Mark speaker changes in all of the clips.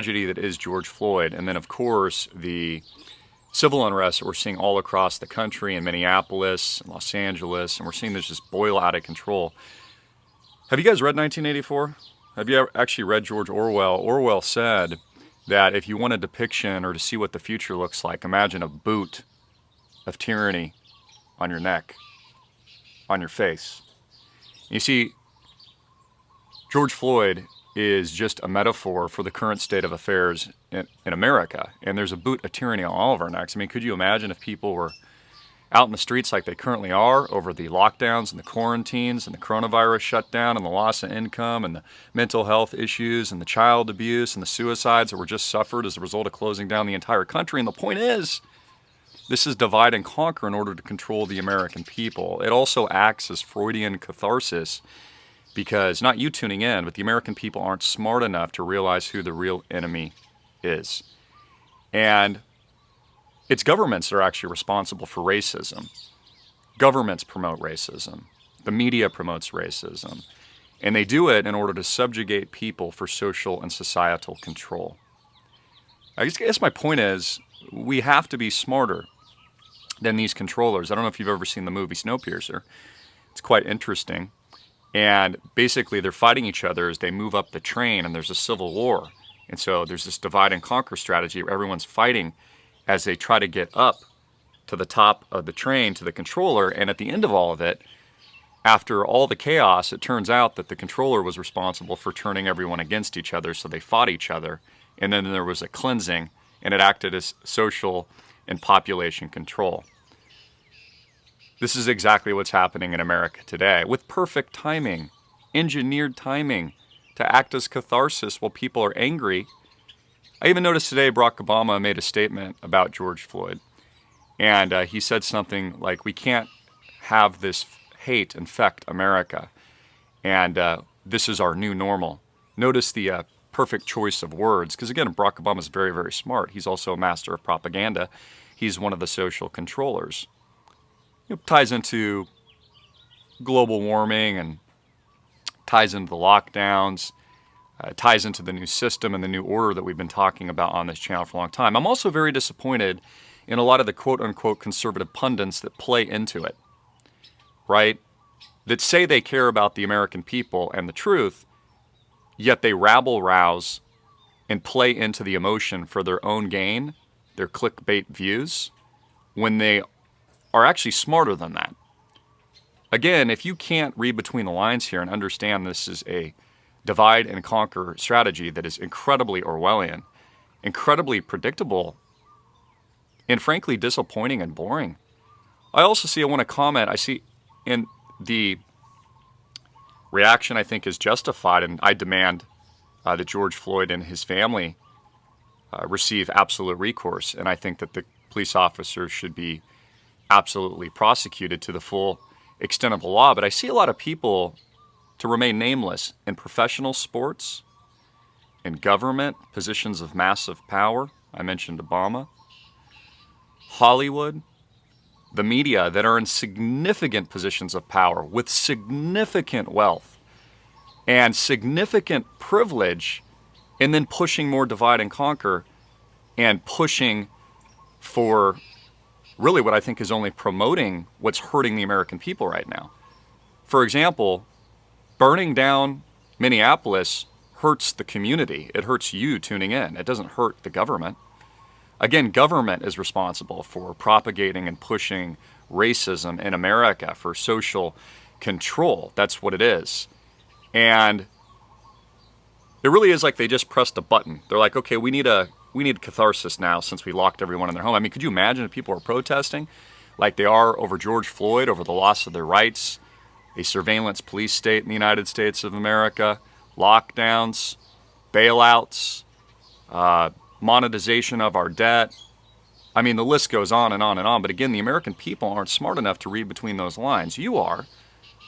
Speaker 1: tragedy that is George Floyd, and then of course the civil unrest that we're seeing all across the country in Minneapolis and Los Angeles, and we're seeing this just boil out of control. Have you guys read 1984? Have you ever actually read George Orwell? Orwell said that if you want a depiction or to see what the future looks like, imagine a boot of tyranny on your neck, on your face. You see, George Floyd is just a metaphor for the current state of affairs in America. And there's a boot of tyranny on all of our necks. I mean, could you imagine if people were out in the streets like they currently are over the lockdowns and the quarantines and the coronavirus shutdown and the loss of income and the mental health issues and the child abuse and the suicides that were just suffered as a result of closing down the entire country? And the point is, this is divide and conquer in order to control the American people. It also acts as Freudian catharsis because, not you tuning in, but the American people aren't smart enough to realize who the real enemy is. And it's governments that are actually responsible for racism. Governments promote racism. The media promotes racism. And they do it in order to subjugate people for social and societal control. I guess my point is, we have to be smarter than these controllers. I don't know if you've ever seen the movie Snowpiercer. It's quite interesting. And basically they're fighting each other as they move up the train, and there's a civil war. And so there's this divide and conquer strategy where everyone's fighting as they try to get up to the top of the train to the controller. And at the end of all of it, after all the chaos, it turns out that the controller was responsible for turning everyone against each other, so they fought each other. And then there was a cleansing, and it acted as social and population control. This is exactly what's happening in America today, with perfect timing, engineered timing, to act as catharsis while people are angry. I even noticed today Barack Obama made a statement about George Floyd, and he said something like, we can't have this hate infect America, and this is our new normal. Notice the perfect choice of words, because again, Barack Obama is very, very smart. He's also a master of propaganda. He's one of the social controllers. It ties into global warming and ties into the lockdowns, ties into the new system and the new order that we've been talking about on this channel for a long time. I'm also very disappointed in a lot of the quote-unquote conservative pundits that play into it, right? That say they care about the American people and the truth, yet they rabble-rouse and play into the emotion for their own gain, their clickbait views, when they are actually smarter than that. Again, if you can't read between the lines here and understand this is a divide and conquer strategy that is incredibly Orwellian, incredibly predictable, and frankly disappointing and boring. I want to comment, I see in the reaction I think is justified, and I demand that George Floyd and his family receive absolute recourse, and I think that the police officers should be absolutely prosecuted to the full extent of the law. But I see a lot of people, to remain nameless, in professional sports, in government, positions of massive power. I mentioned Obama. Hollywood, the media, that are in significant positions of power with significant wealth and significant privilege, and then pushing more divide and conquer and pushing for really what I think is only promoting what's hurting the American people right now. For example, burning down Minneapolis hurts the community. It hurts you tuning in. It doesn't hurt the government. Again, government is responsible for propagating and pushing racism in America for social control. That's what it is. And it really is like they just pressed a button. They're like, okay, we need catharsis now since we locked everyone in their home. I mean, could you imagine if people were protesting like they are over George Floyd, over the loss of their rights, a surveillance police state in the United States of America, lockdowns, bailouts, monetization of our debt. I mean, the list goes on and on and on. But again, the American people aren't smart enough to read between those lines. You are.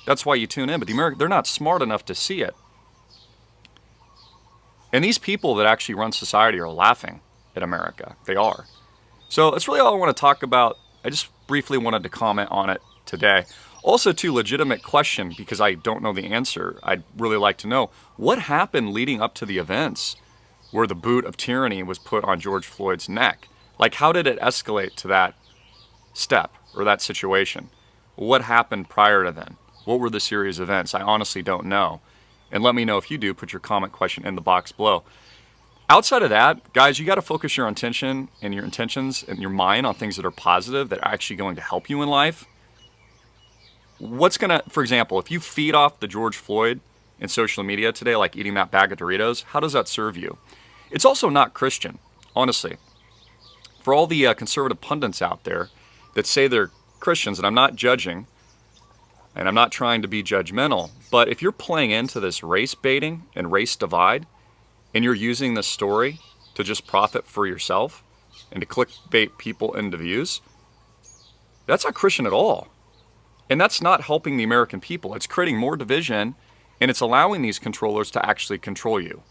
Speaker 1: That's why you tune in. But they're not smart enough to see it. And these people that actually run society are laughing at America. They are. So that's really all I want to talk about. I just briefly wanted to comment on it today. Also, too, legitimate question, because I don't know the answer. I'd really like to know, what happened leading up to the events where the boot of tyranny was put on George Floyd's neck. Like, how did it escalate to that step or that situation? What happened prior to then? What were the series of events? I honestly don't know. And let me know if you do. Put your comment question in the box below. Outside of that, guys, you got to focus your intention and your intentions and your mind on things that are positive, that are actually going to help you in life. What's going to, for example, if you feed off the George Floyd in social media today, like eating that bag of Doritos, how does that serve you? It's also not Christian, honestly. For all the conservative pundits out there that say they're Christians, and I'm not judging, and I'm not trying to be judgmental, but if you're playing into this race baiting and race divide, and you're using this story to just profit for yourself and to clickbait people into views, that's not Christian at all. And that's not helping the American people. It's creating more division, and it's allowing these controllers to actually control you.